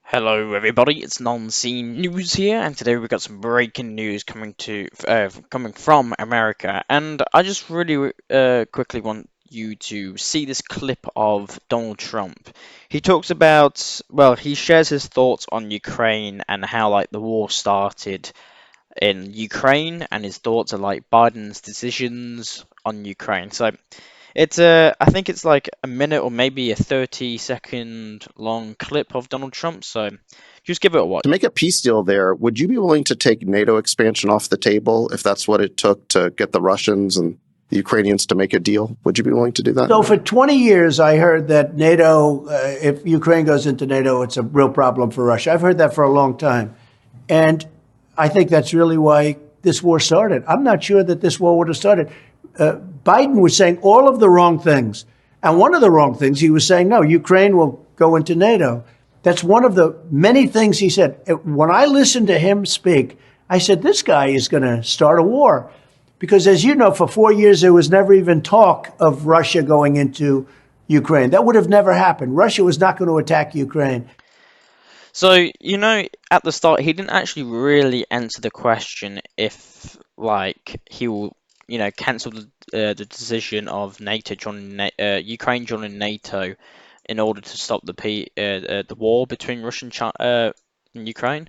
Hello everybody, it's Non-Scene News here, and today we've got some breaking news coming from America, and I just really quickly want you to see this clip of Donald Trump. He talks about, well, he shares his thoughts on Ukraine and how like the war started in Ukraine, and his thoughts are like Biden's decisions on Ukraine. So it's I think it's like a minute or maybe a 30-second long clip of Donald Trump. So just give it a watch. To make a peace deal there, would you be willing to take NATO expansion off the table if that's what it took to get the Russians and the Ukrainians to make a deal? Would you be willing to do that? So for 20 years, I heard that NATO, if Ukraine goes into NATO, it's a real problem for Russia. I've heard that for a long time. And I think that's really why this war started. I'm not sure that this war would have started. Biden was saying all of the wrong things. And one of the wrong things, he was saying, no, Ukraine will go into NATO. That's one of the many things he said. When I listened to him speak, I said, this guy is going to start a war. Because as you know, for 4 years, there was never even talk of Russia going into Ukraine. That would have never happened. Russia was not going to attack Ukraine. So, you know, at the start, he didn't actually really answer the question if, like, he will, you know, cancel the decision of NATO joining Ukraine joining NATO in order to stop the war between Russia and Ukraine.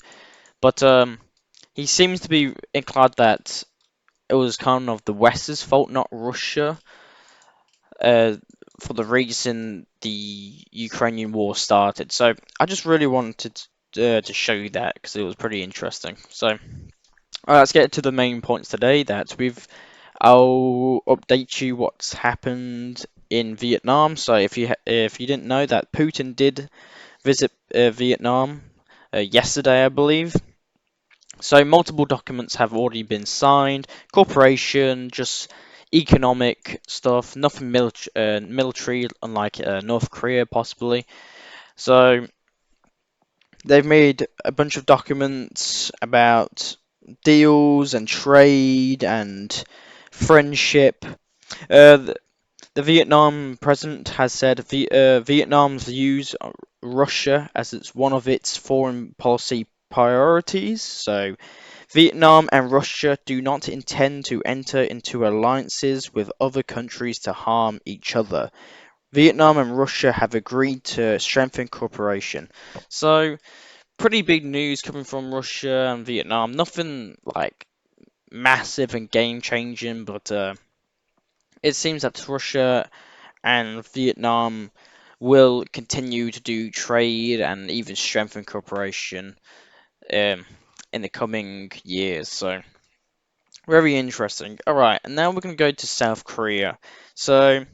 But he seems to be inclined that it was kind of the West's fault, not Russia, for the reason the Ukrainian war started. So I just really wanted to show you that because it was pretty interesting. So let's get to the main points today. I'll update you what's happened in Vietnam. So if you didn't know that Putin did visit Vietnam yesterday, I believe. So multiple documents have already been signed. Cooperation, just economic stuff, nothing military, unlike North Korea possibly. So they've made a bunch of documents about deals and trade and friendship. The Vietnam president has said Vietnam views Russia as it's one of its foreign policy priorities. So Vietnam and Russia do not intend to enter into alliances with other countries to harm each other. Vietnam and Russia have agreed to strengthen cooperation. So, pretty big news coming from Russia and Vietnam. Nothing like massive and game changing, but it seems that Russia and Vietnam will continue to do trade and even strengthen cooperation in the coming years. So, very interesting. All right, and now we're going to go to South Korea. So,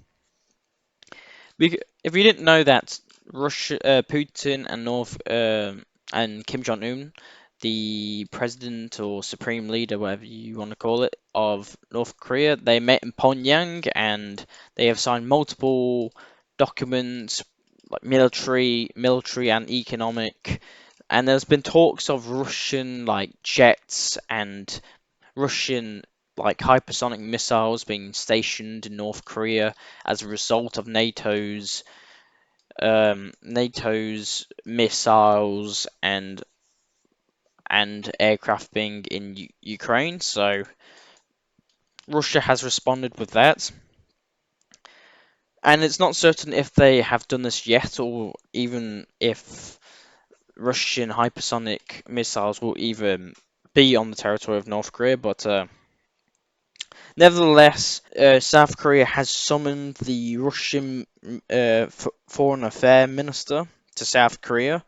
if you didn't know that Russia, Putin and and Kim Jong Un, the president or supreme leader, whatever you want to call it, of North Korea, they met in Pyongyang and they have signed multiple documents, like military and economic. And there's been talks of Russian like jets and Russian like hypersonic missiles being stationed in North Korea as a result of NATO's missiles and aircraft being in Ukraine. So Russia has responded with that. And it's not certain if they have done this yet or even if Russian hypersonic missiles will even be on the territory of North Korea, but nevertheless, South Korea has summoned the Russian Foreign Affairs Minister to South Korea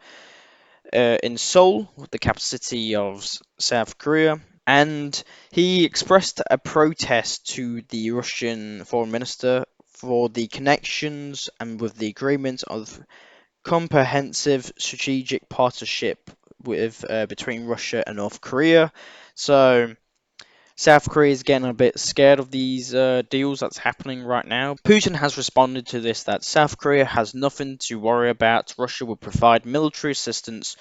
in Seoul, the capital city of South Korea, and he expressed a protest to the Russian Foreign Minister for the connections and with the agreement of comprehensive strategic partnership with between Russia and North Korea. So South Korea is getting a bit scared of these deals that's happening right now. Putin has responded to this that South Korea has nothing to worry about. Russia will provide military assistance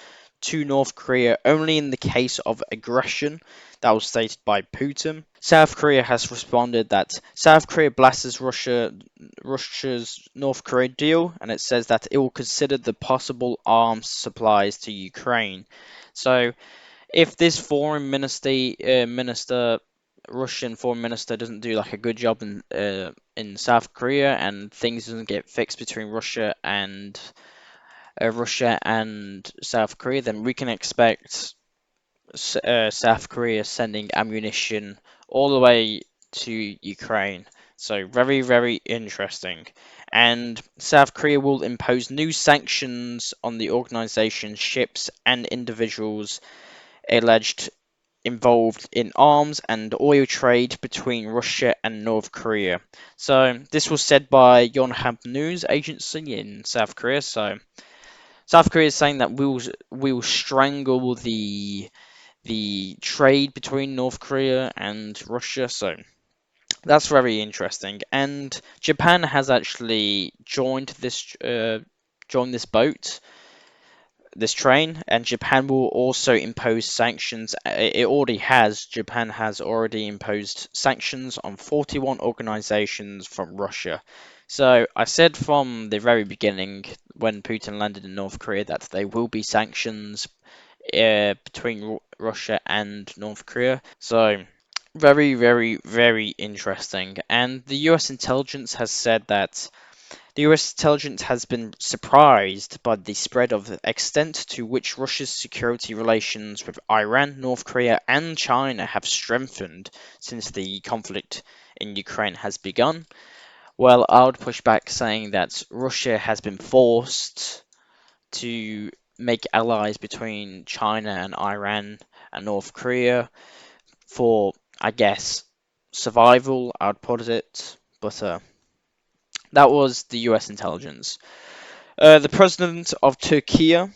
to North Korea only in the case of aggression. That was stated by Putin. South Korea has responded that South Korea blasts Russia's North Korea deal, and it says that it will consider the possible arms supplies to Ukraine. So if this Russian foreign minister doesn't do like a good job in South Korea, and things doesn't get fixed between Russia and South Korea, then we can expect South Korea sending ammunition all the way to Ukraine. So very, very interesting. And South Korea will impose new sanctions on the organization's ships and individuals alleged involved in arms and oil trade between Russia and North Korea. So this was said by Yonhap News Agency in South Korea. So South Korea is saying that we will strangle the trade between North Korea and Russia. So that's very interesting. And Japan has actually joined this boat, this train, and Japan will also impose sanctions. It already has. Japan has already imposed sanctions on 41 organizations from Russia. So I said from the very beginning when Putin landed in North Korea that there will be sanctions between Russia and North Korea. So very, very, very interesting. And the US intelligence has said that the US intelligence has been surprised by the spread of the extent to which Russia's security relations with Iran, North Korea, and China have strengthened since the conflict in Ukraine has begun. Well, I would push back saying that Russia has been forced to make allies between China and Iran and North Korea for, I guess, survival, I would put it. But that was the US intelligence. The president of Turkey, I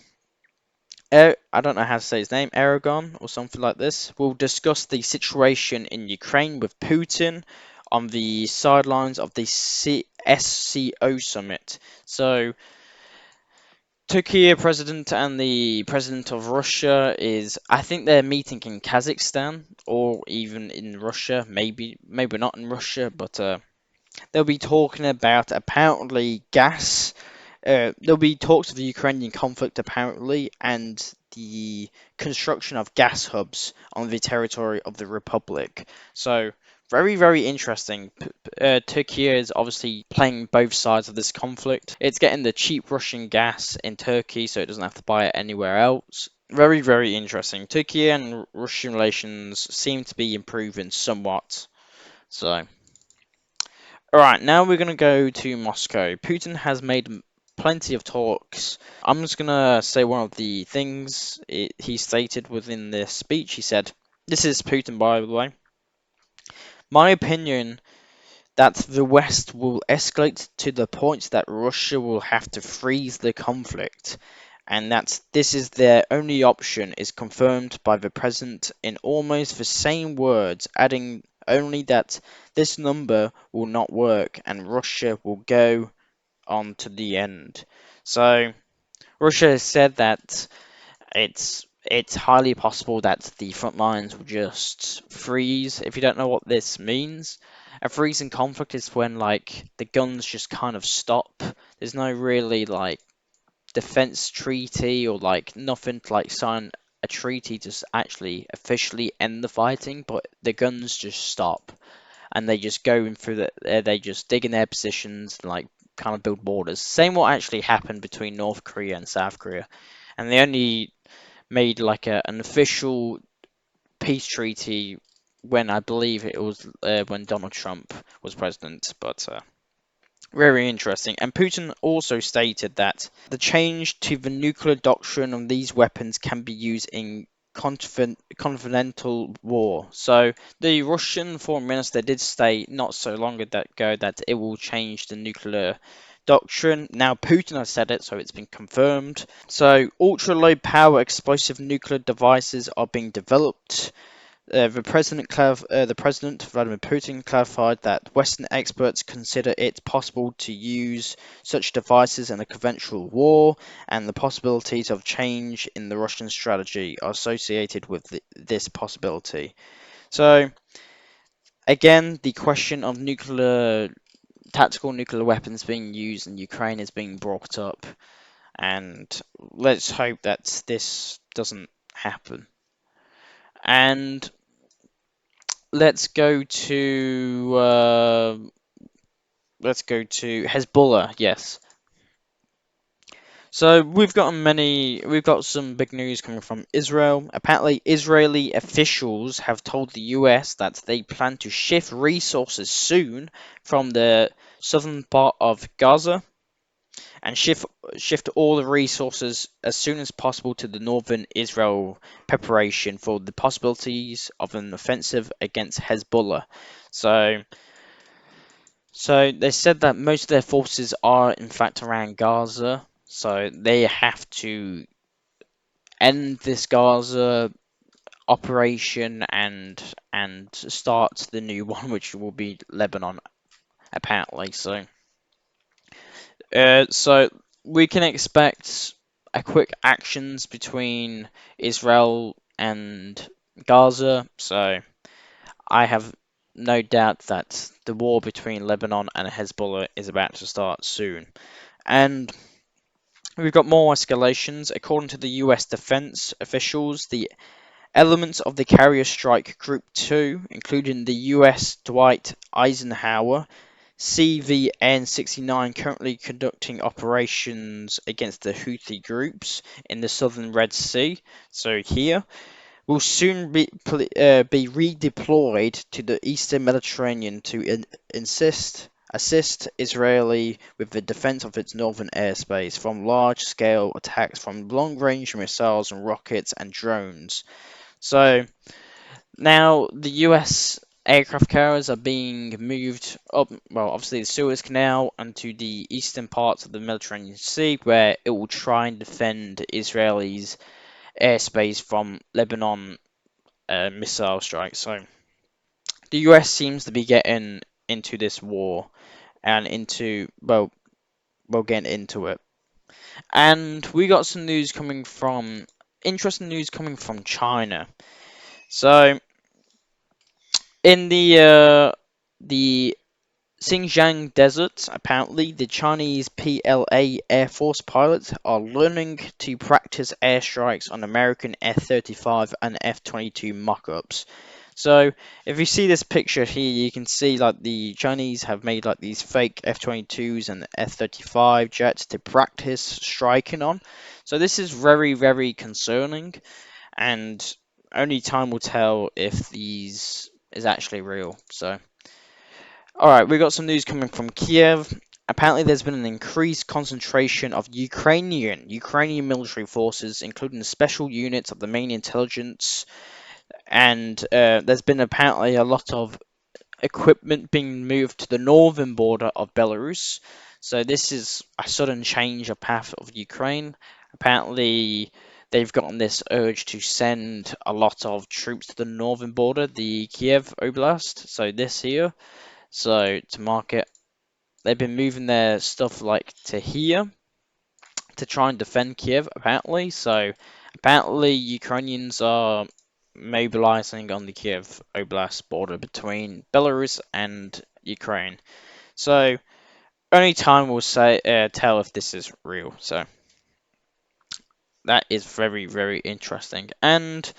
don't know how to say his name, Aragon or something like this, will discuss the situation in Ukraine with Putin on the sidelines of the SCO summit. So, Turkey president and the president of Russia I think they're meeting in Kazakhstan or even in Russia, maybe not in Russia, but they'll be talking about apparently gas. There'll be talks of the Ukrainian conflict apparently, and the construction of gas hubs on the territory of the Republic. So very, very interesting. Turkey is obviously playing both sides of this conflict. It's getting the cheap Russian gas in Turkey, so it doesn't have to buy it anywhere else. Very, very interesting. Turkey and Russian relations seem to be improving somewhat. So. Alright, now we're going to go to Moscow. Putin has made plenty of talks. I'm just going to say one of the things he stated within this speech. He said, this is Putin, by the way. My opinion that the West will escalate to the point that Russia will have to freeze the conflict, and that this is their only option is confirmed by the president in almost the same words, adding only that this number will not work and Russia will go on to the end. So Russia has said that it's highly possible that the front lines will just freeze. If you don't know what this means, a freeze in conflict is when like the guns just kind of stop. There's no really like defense treaty or like nothing to like sign a treaty to actually officially end the fighting, but the guns just stop and they just go in through they just dig in their positions and like kind of build borders. Same what actually happened between North Korea and South Korea, and they only made like an official peace treaty when I believe it was when Donald Trump was president, but very interesting. And Putin also stated that the change to the nuclear doctrine on these weapons can be used in continental war. So the Russian foreign minister did state not so long ago that it will change the nuclear doctrine. Now Putin has said it, so it's been confirmed. So ultra low power explosive nuclear devices are being developed. The president Vladimir Putin clarified that Western experts consider it possible to use such devices in a conventional war, and the possibilities of change in the Russian strategy are associated with this possibility. So again, the question of tactical nuclear weapons being used in Ukraine is being brought up, and let's hope that this doesn't happen. And let's go to Hezbollah. Yes. So we've got some big news coming from Israel. Apparently, Israeli officials have told the US that they plan to shift resources soon from the southern part of Gaza and shift all the resources as soon as possible to the northern Israel preparation for the possibilities of an offensive against Hezbollah. So they said that most of their forces are in fact around Gaza, so they have to end this Gaza operation and start the new one, which will be Lebanon apparently. So we can expect a quick actions between Israel and Gaza. So I have no doubt that the war between Lebanon and Hezbollah is about to start soon. And we've got more escalations. According to the US defense officials, the elements of the Carrier Strike Group 2, including the US Dwight Eisenhower CVN-69, currently conducting operations against the Houthi groups in the southern Red Sea, so here, will soon be redeployed to the eastern Mediterranean to assist Israeli with the defense of its northern airspace from large-scale attacks from long-range missiles and rockets and drones. So now the US aircraft carriers are being moved up, well, obviously the Suez Canal and to the eastern parts of the Mediterranean Sea, where it will try and defend Israelis' airspace from Lebanon missile strikes. So the US seems to be getting into this war and getting into it. And we got some interesting news coming from China. So in the Xinjiang Desert, apparently, the Chinese PLA Air Force pilots are learning to practice airstrikes on American F-35 and F-22 mock-ups. So, if you see this picture here, you can see like the Chinese have made like these fake F-22s and F-35 jets to practice striking on. So this is very, very concerning, and only time will tell if these is actually real. So. Alright, we got some news coming from Kiev. Apparently, there's been an increased concentration of Ukrainian military forces, including the special units of the main intelligence, and there's been apparently a lot of equipment being moved to the northern border of Belarus. So this is a sudden change of path of Ukraine. Apparently, they've gotten this urge to send a lot of troops to the northern border, the Kiev Oblast. So this here. So to market, they've been moving their stuff like to here to try and defend Kiev, apparently. So apparently Ukrainians are mobilizing on the Kiev Oblast border between Belarus and Ukraine. So only time will tell if this is real. So that is very, very interesting. And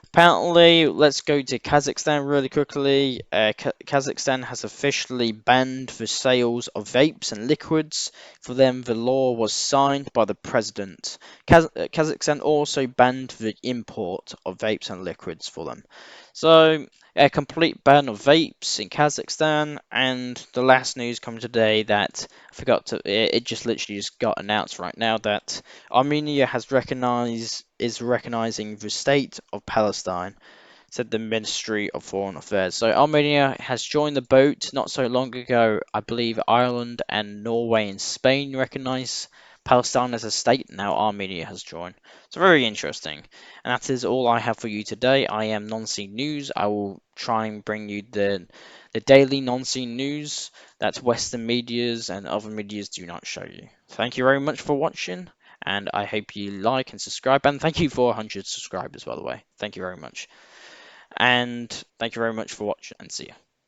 apparently, let's go to Kazakhstan really quickly. Kazakhstan has officially banned the sales of vapes and liquids. For them, the law was signed by the president. Kazakhstan also banned the import of vapes and liquids for them. So, a complete ban of vapes in Kazakhstan. And the last news coming today that I forgot to, it just literally just got announced right now that Armenia is recognizing the state of Palestine, said the Ministry of Foreign Affairs. So Armenia has joined the boat not so long ago. I believe Ireland and Norway and Spain recognize Palestine as a state, now Armenia has joined. So very interesting. And that is all I have for you today. I am Non-Scene News. I will try and bring you the daily non-scene news that Western medias and other medias do not show you. Thank you very much for watching, and I hope you like and subscribe. And thank you for 100 subscribers, by the way. Thank you very much. And thank you very much for watching, and see you.